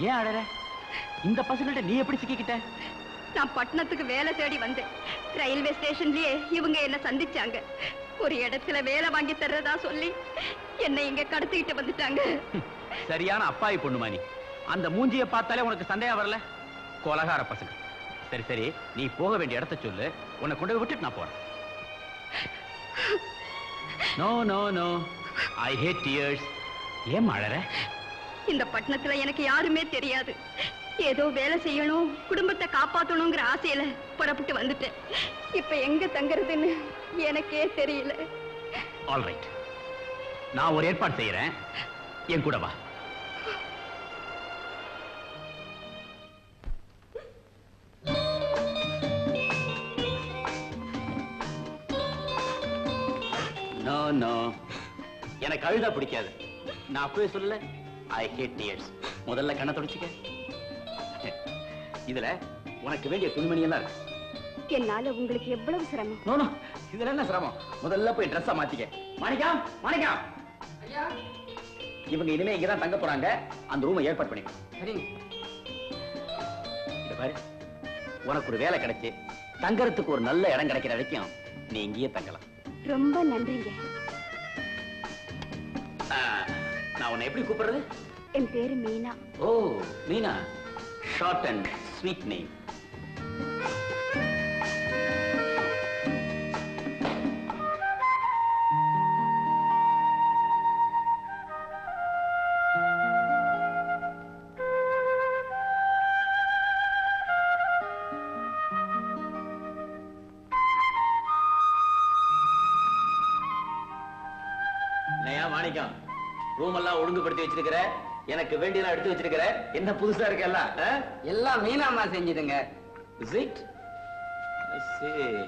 ஏன் அழற? இந்த பசங்கள்ட்ட நீ எப்படி சிக்கிக்கிட்ட? நான் பட்டணத்துக்கு வேலை தேடி வந்தேன். ரயில்வே ஸ்டேஷன்லயே இவங்க என்ன சந்திச்சாங்க. ஒரு இடத்துல வேலை வாங்கி தர்றதா சொல்லி என்னை இங்க கடத்திக்கிட்டு வந்துட்டாங்க. சரியான அப்பாவி பொண்ணுமா நீ. அந்த மூஞ்சிய பார்த்தாலே உனக்கு சந்தேகம் வரல? கொலகார பசங்க. சரி சரி, நீ போக வேண்டிய இடத்த சொல்லு, உன்னை கொண்டு போய் விட்டுட்டு நான் போறேன். No no no, I hate tears. ஏன் அழற? இந்த பட்டணத்துல எனக்கு யாருமே தெரியாது. ஏதோ வேலை செய்யணும், குடும்பத்தை காப்பாத்தணுங்கிற ஆசையில புறப்பட்டு வந்துட்டேன். இப்ப எங்க தங்குறதுன்னு எனக்கே தெரியல. ஆல் ரைட், நான் ஒரு ஏற்பாடு செய்யறேன், என் கூட வா. நோ நோ, எனக்கு அழுதா பிடிக்காது. நான் அப்பவே சொல்லல, ஐ ஹேட் டியர்ஸ். முதல்ல கண்ணை தொடச்சிக்க. இதுல உனக்கு வேண்டிய துணிமணி எல்லாம் இருக்கு. என்னால உங்களுக்கு எவ்வளவு சிரமம். நோ நோ, இதுல என்ன சிரமம்? முதல்ல போய் ட்ரெஸ்ஸ மாத்திக்க. மாணிக்கம், மாணிக்கம், இவங்க இனிமே இங்கதான் தங்க போறாங்க. அந்த ரூமை ஏற்பாடு பண்ணிக்கோ. சரிங்க. இத பாரு, உனக்கு ஒரு வேலை கிடைச்சு தங்கறதுக்கு ஒரு நல்ல இடம் கிடைக்கிற வரைக்கும் நீ இங்கேயே தங்கலாம். ரொம்ப நன்றிங்க. நான் உன்னை எப்படி கூப்பிடுறது? என் பேரு Meena. Oh Meena, short and sweet name. Manickam, room எல்லாம் ஒழுங்குபடுத்தி வச்சிருக்கிற, எனக்கு வேண்டியெல்லாம் எடுத்து வச்சிருக்கிற. என்ன புதுசா இருக்கு எல்லாம்? எல்லாம் மீனாமா செஞ்சுதுங்க. Is it? I see.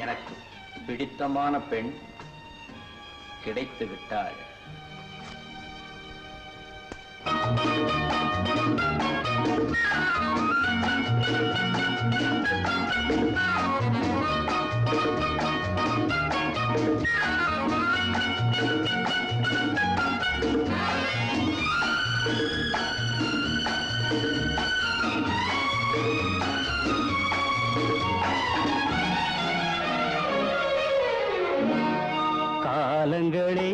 எனக்கு பிடித்தமான பெண் கிடைத்து விட்டாள். காலங்களே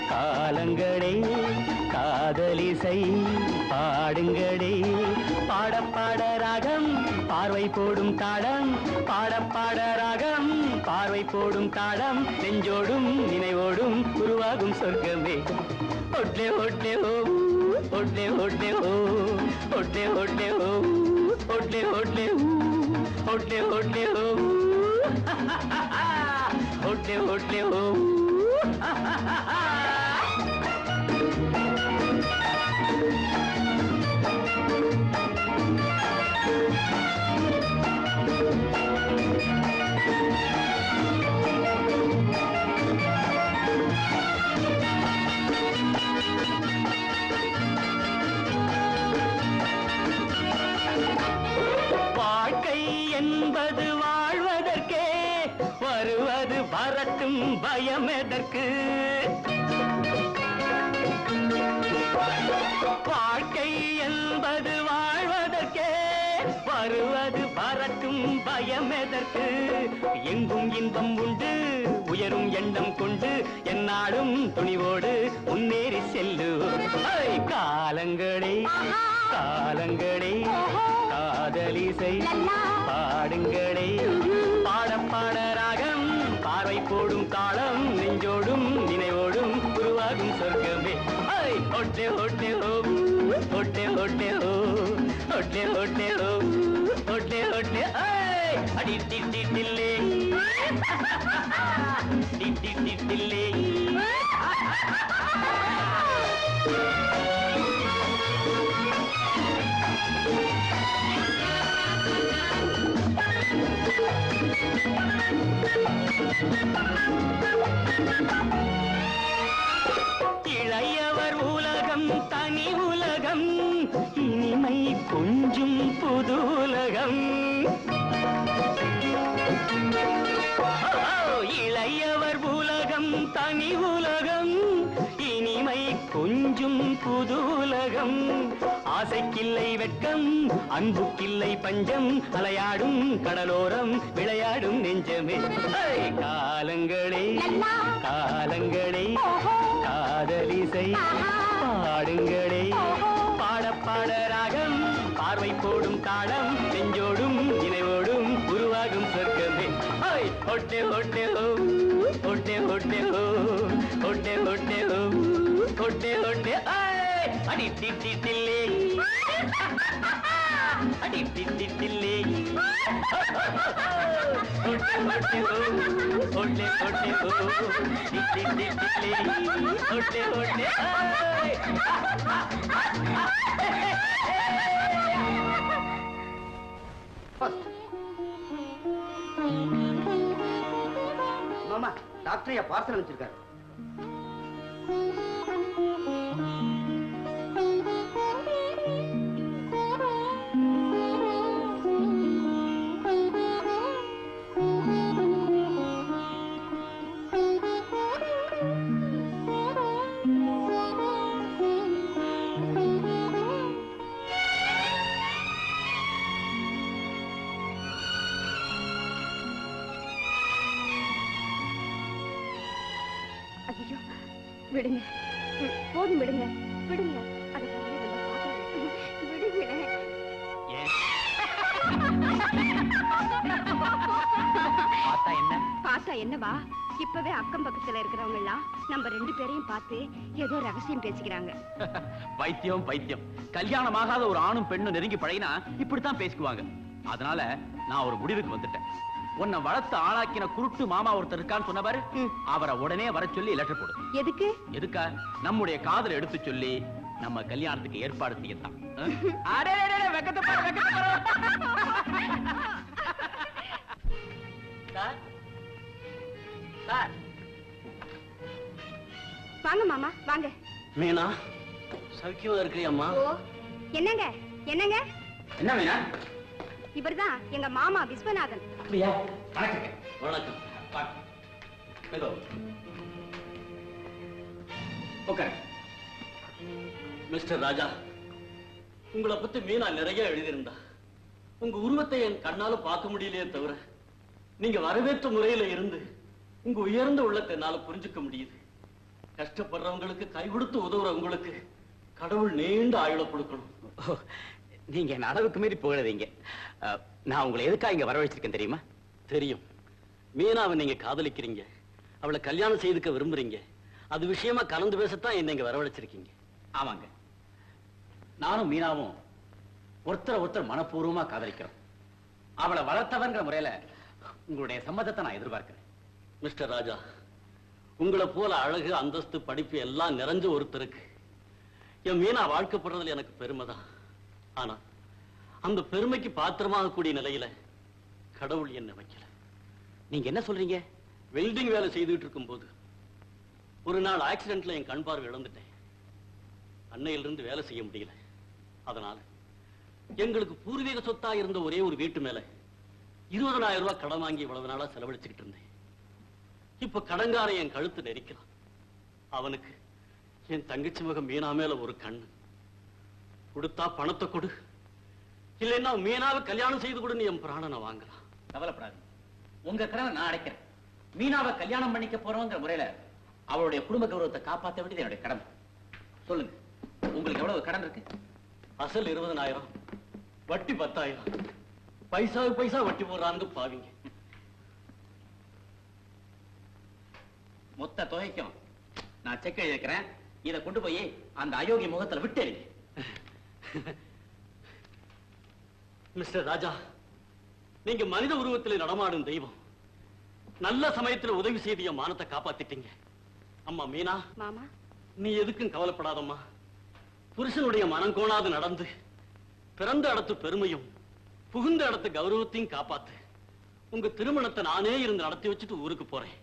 காலங்களே காதலிசை பாடுங்களே, பாடப்பாட ராகம் பார்வை போடும் தாளம், பாடப்பாட ராகம் பார்வை போடும் தாளம், நெஞ்சோடும் நினைவோடும் உருவாகும் சொர்க்கமே. ஒட்லே ஒட்லே ஓ, ஒட்லே ஒட்லே ஓ, ஒட்லே ஒட்லே ஓ, ஒட்லே ஒட்லே ஓ, ஒட்லே ஒட்லே ஓ, ஒட்லே ஒட்லே ஓ. வாழ்க்கை என்பது வாழ்வதற்கே, வருவது வரட்டும் பயம் எதற்கு? வாழ்க்கை என்பது வாழ்வதற்கே, வருவது வரட்டும் பயம் எதற்கு? எங்கும் இன்பம் உண்டு, உயரும் எண்ணம் கொண்டு எந்நாளும் துணிவோடு முன்னேறி செல்லு. காலங்களே காலங்களே காதலிசை பாடுங்களே, பாடப்பாட ராகம் பார்வை போடும் தாளம், நெஞ்சோடும் நினைவோடும் உருவாகும் சொர்க்கமே. ஒட்டே ஒட்டே ஓ, ஒட்டே ஒட்டே ஓ, ஒட்டே ஒட்டே ஓ, ஒட்டே ஒட்டே அடி டி டி டில்லே. இளையவர் உலகம் தனி உலகம், இனிமை கொஞ்சும் புது உலகம். இளையவர் உலகம் தனி உலகம், இனிமை கொஞ்சும் புது உலகம். ஆசைக்கில்லை வெட்கம், அன்புக்கில்லை பஞ்சம், அலையாடும் கடலோரம் விளையாடும் நெஞ்சமே. காலங்களே காலங்களே காதலிசை பாடுங்களே. பாட பாட ராகம், பார்வை போடும் தாளம், நெஞ்சோடும் நினைவோடும் உருவாகும் சொர்க்கமே. ஒட்டே ஒட்டே ஹோ ஒட்டே ஒட்டே ஹோ ஒட்டே ஒட்டே ஹோ ஒட்டே ஒட்டே. அடி திட்டி தில்லே அடி திட்டி தில்லே ஒட்டே ஒட்டே ஹோ ஒட்டே ஒட்டே ஹோ திட்டி தில்லே ஒட்டே ஒட்டே. மாமா டாக்டர் பார்சல் அனுப்பிச்சிருக்காரு. ஐயோ, விடுங்க, போதும் விடுங்க, விடுங்க. அதை விடுங்க. பார்த்தா என்னவா? இப்பவே அக்கம் பக்கத்துல இருக்கிறவங்க எல்லாம் நம்ம 2 பேரையும் பார்த்து ஏதோ ரகசியம் பேசிக்கிறாங்க. பைத்தியம் பைத்தியம். கல்யாணமாகாத ஒரு ஆணும் பெண்ணும் நெருங்கி பழகினா இப்படித்தான் பேசிக்குவாங்க. அதனால நான் ஒரு முடிவுக்கு வந்துட்டேன். உன்னை வளர்த்து ஆளாக்கின குருட்டு மாமா ஒருத்தர் இருக்கான்னு சொன்ன பாரு, அவரை உடனே வர சொல்லி லெட்டர் போடு. எதுக்கு? எதுக்கா? நம்முடைய காதலை எடுத்து சொல்லி நம்ம கல்யாணத்துக்கு ஏற்பாடு செய்யத்தான். வாங்க மாமா, வாங்க. மீனா, சௌக்கியமா இருக்கிறியம்மா? என்னங்க என்னங்க? என்ன மீனா? இவர்தான் எங்க மாமா விஸ்வநாதன். வணக்கம். மிஸ்டர் ராஜா, உங்களை பத்தி மீனா நிறைய எழுதியிருந்தா. உங்க உருவத்தை என் கண்ணால பார்க்க முடியலையே தவிர, நீங்க வரவேற்ற முறையில இருந்து உங்க உயர்ந்த உள்ளத்தை என்னால புரிஞ்சுக்க முடியுது. கஷ்டப்படுறவங்களுக்கு கை கொடுத்து உதவுற உங்களுக்கு கடவுள் நீண்ட ஆயுள கொடுக்கணும். நீங்க என் அளவுக்கு மீறி போகிறதீங்க. நான் உங்களை எதுக்காக இங்க வரவழைச்சிருக்கேன் தெரியுமா? தெரியும். மீனாவை நீங்க காதலிக்கிறீங்க, அவளை கல்யாணம் செய்துக்க விரும்புறீங்க. அது விஷயமா கலந்து பேசத்தான் என்ன இங்க வரவழைச்சிருக்கீங்க. ஆமாங்க, நானும் மீனாவும் ஒருத்தர் மனப்பூர்வமா காதலிக்கிறோம். அவளை வளர்த்தவங்கிற முறையில உங்களுடைய சம்மதத்தை நான் எதிர்பார்க்கிறேன். மிஸ்டர் ராஜா, உங்களை போல அழகு, அந்தஸ்து, படிப்பு எல்லாம் நிறைஞ்ச ஒருத்தருக்கு என் மீனா வாழ்க்கப்படுறதுல எனக்கு பெருமைதான். ஆனா அந்த பெருமைக்கு பாத்திரமாக கூடிய நிலையில கடவுள் என்ன வைக்கல. நீங்க என்ன சொல்றீங்க? வெல்டிங் வேலை செய்துட்டு இருக்கும் போது ஒரு நாள் ஆக்சிடென்ட்ல என் கண் பார்வை இழந்துட்டேன். அன்னையிலிருந்து வேலை செய்ய முடியல. அதனால எங்களுக்கு பூர்வீக சொத்தா இருந்த ஒரே ஒரு வீட்டு மேல 20,000 ரூபாய் கடன் வாங்கி இவ்வளவு நாளா செலவழிச்சுக்கிட்டு இருந்தேன். இப்ப கடங்காரன் என் கழுத்து நெரிக்கிறான். அவனுக்கு என் தங்கச்சி மகன் மீனா மேல ஒரு கண்ணு. கொடுத்தா பணத்தை கொடு, இல்லைன்னா மீனாவை கல்யாணம் செய்து கொடுன்னு என் பிராணனை வாங்கலாம். கவலைப்படாது, உங்க கனவை நான் அடைக்கிறேன். மீனாவை கல்யாணம் பண்ணிக்க போறோங்கிற முறையில அவளுடைய குடும்ப கௌரவத்தை காப்பாற்ற வேண்டியது என்னுடைய கடமை. சொல்லுங்க, உங்களுக்கு எவ்வளவு கடன் இருக்கு? அசல் 20,000, வட்டி 10,000. பைசாவுக்கு பைசா வட்டி போடுறான்னு பாவீங்க. மொத்த தொகைக்கும் நான் செக் எழுதிக்கிறேன். இதை கொண்டு போய் அந்த அயோக்கிய முகத்துல விட்டு எறிங்க. மிஸ்டர் ராஜா, நீங்க மனித உருவத்தில் நடமாடும் தெய்வம். நல்ல சமயத்துல உதவி செய்து என் மானத்தை காப்பாத்திட்டீங்க. அம்மா மீனா, மாமா, நீ எதுக்கும் கவலைப்படாதம்மா. புருஷனுடைய மனம் கோணாது நடந்து பிறந்த இடத்து பெருமையும் புகுந்த இடத்து கௌரவத்தையும் காப்பாத்து. உங்க திருமணத்தை நானே இருந்து நடத்தி வச்சுட்டு ஊருக்கு போறேன்.